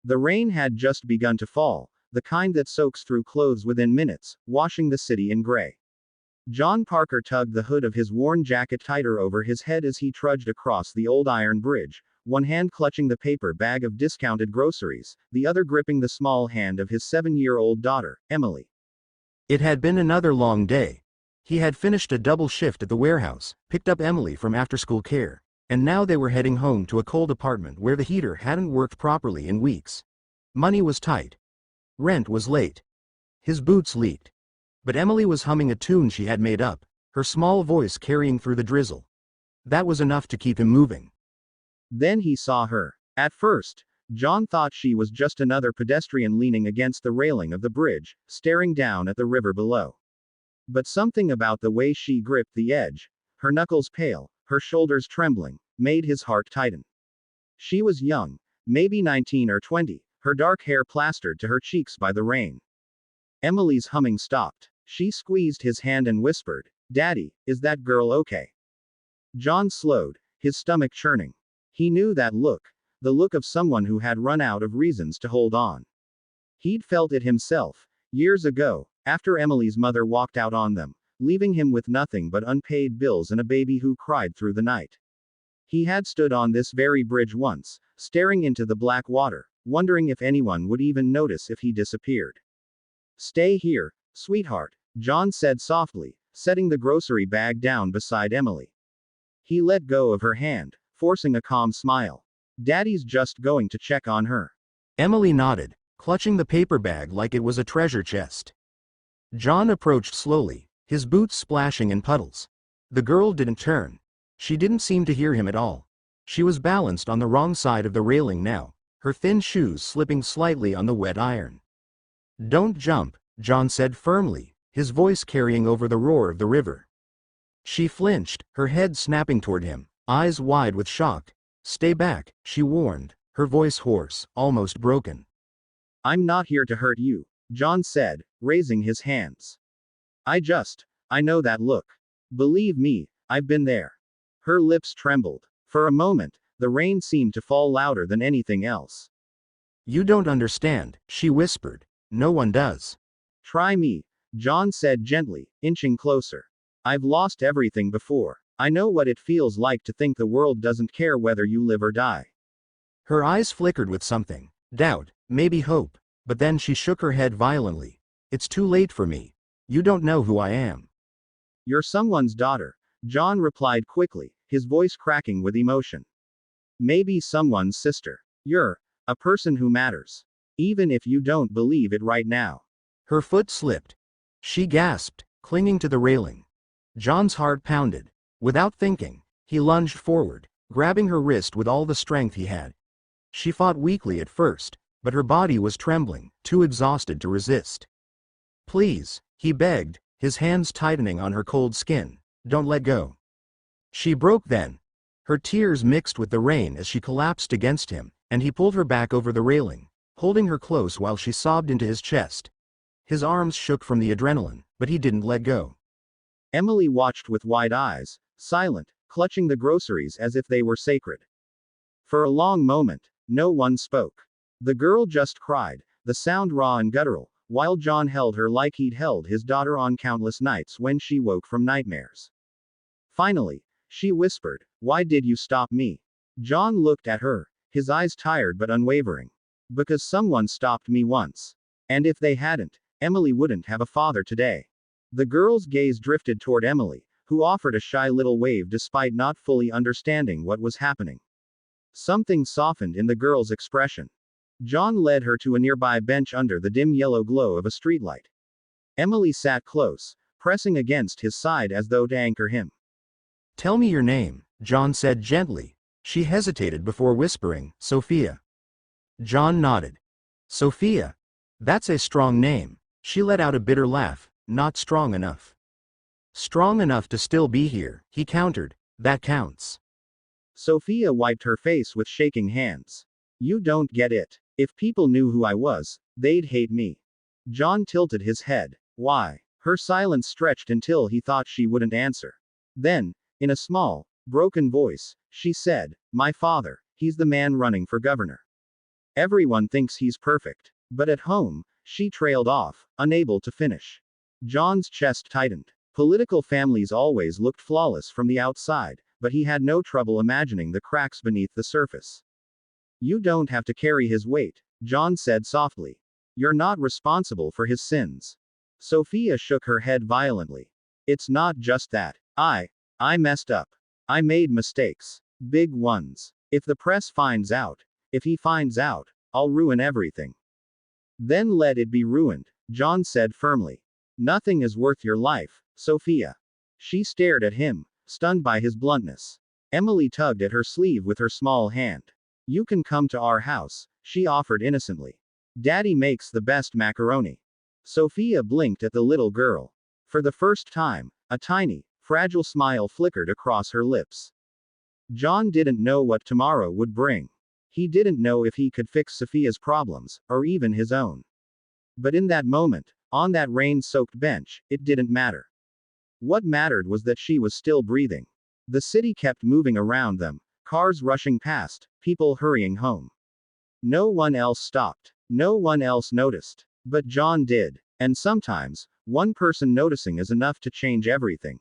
The rain had just begun to fall, the kind that soaks through clothes within minutes, washing the city in gray. John Parker tugged the hood of his worn jacket tighter over his head as he trudged across the old iron bridge, one hand clutching the paper bag of discounted groceries, the other gripping the small hand of his 7-year-old daughter, Emily. It had been another long day. He had finished a double shift at the warehouse, picked up Emily from after-school care, and now they were heading home to a cold apartment where the heater hadn't worked properly in weeks. Money was tight. Rent was late. His boots leaked. But Emily was humming a tune she had made up, her small voice carrying through the drizzle. That was enough to keep him moving. Then he saw her. At first, John thought she was just another pedestrian leaning against the railing of the bridge, staring down at the river below. But something about the way she gripped the edge, her knuckles pale, her shoulders trembling, made his heart tighten. She was young, maybe 19 or 20, her dark hair plastered to her cheeks by the rain. Emily's humming stopped. She squeezed his hand and whispered, "Daddy, is that girl okay?" John slowed, his stomach churning. He knew that look, the look of someone who had run out of reasons to hold on. He'd felt it himself, years ago, after Emily's mother walked out on them, leaving him with nothing but unpaid bills and a baby who cried through the night. He had stood on this very bridge once, staring into the black water, wondering if anyone would even notice if he disappeared. "Stay here, sweetheart," John said softly, setting the grocery bag down beside Emily. He let go of her hand, forcing a calm smile. "Daddy's just going to check on her." Emily nodded, clutching the paper bag like it was a treasure chest. John approached slowly, his boots splashing in puddles. The girl didn't turn. She didn't seem to hear him at all. She was balanced on the wrong side of the railing now, her thin shoes slipping slightly on the wet iron. "Don't jump," John said firmly, his voice carrying over the roar of the river. She flinched, her head snapping toward him, eyes wide with shock. "Stay back," she warned, her voice hoarse, almost broken. "I'm not here to hurt you," John said, raising his hands. I know that look. Believe me, I've been there." Her lips trembled. For a moment, the rain seemed to fall louder than anything else. "You don't understand," she whispered. "No one does." "Try me," John said gently, inching closer. "I've lost everything before. I know what it feels like to think the world doesn't care whether you live or die." Her eyes flickered with something, doubt, maybe hope, but then she shook her head violently. "It's too late for me. You don't know who I am." "You're someone's daughter," John replied quickly, his voice cracking with emotion. "Maybe someone's sister. You're a person who matters. Even if you don't believe it right now." Her foot slipped. She gasped, clinging to the railing. John's heart pounded. Without thinking, he lunged forward, grabbing her wrist with all the strength he had. She fought weakly at first, but her body was trembling, too exhausted to resist. "Please," he begged, his hands tightening on her cold skin. "Don't let go." She broke then. Her tears mixed with the rain as she collapsed against him, and he pulled her back over the railing, holding her close while she sobbed into his chest. His arms shook from the adrenaline, but he didn't let go. Emily watched with wide eyes, silent, clutching the groceries as if they were sacred. For a long moment, no one spoke. The girl just cried, the sound raw and guttural, while John held her like he'd held his daughter on countless nights when she woke from nightmares. Finally, she whispered, "Why did you stop me?" John looked at her, his eyes tired but unwavering. "Because someone stopped me once. And if they hadn't, Emily wouldn't have a father today." The girl's gaze drifted toward Emily, who offered a shy little wave despite not fully understanding what was happening. Something softened in the girl's expression. John led her to a nearby bench under the dim yellow glow of a streetlight. Emily sat close, pressing against his side as though to anchor him. "Tell me your name," John said gently. She hesitated before whispering, "Sophia." John nodded. "Sophia? That's a strong name." She let out a bitter laugh. "Not strong enough." "Strong enough to still be here," he countered. "That counts." Sophia wiped her face with shaking hands. "You don't get it. If people knew who I was, they'd hate me." John tilted his head. "Why?" Her silence stretched until he thought she wouldn't answer. Then, in a small, broken voice, she said, "My father, he's the man running for governor." Everyone thinks he's perfect. But at home, she trailed off, unable to finish. John's chest tightened. Political families always looked flawless from the outside, but he had no trouble imagining the cracks beneath the surface. You don't have to carry his weight, John said softly. You're not responsible for his sins. Sophia shook her head violently. It's not just that. I messed up. I made mistakes. Big ones. If the press finds out, if he finds out, I'll ruin everything. Then let it be ruined, John said firmly. Nothing is worth your life, Sophia. She stared at him, stunned by his bluntness. Emily tugged at her sleeve with her small hand. You can come to our house, she offered innocently. Daddy makes the best macaroni. Sophia blinked at the little girl. For the first time, a tiny, fragile smile flickered across her lips. John didn't know what tomorrow would bring. He didn't know if he could fix Sophia's problems, or even his own. But in that moment, on that rain-soaked bench, it didn't matter. What mattered was that she was still breathing. The city kept moving around them, cars rushing past, people hurrying home. No one else stopped. No one else noticed. But John did. And sometimes, one person noticing is enough to change everything.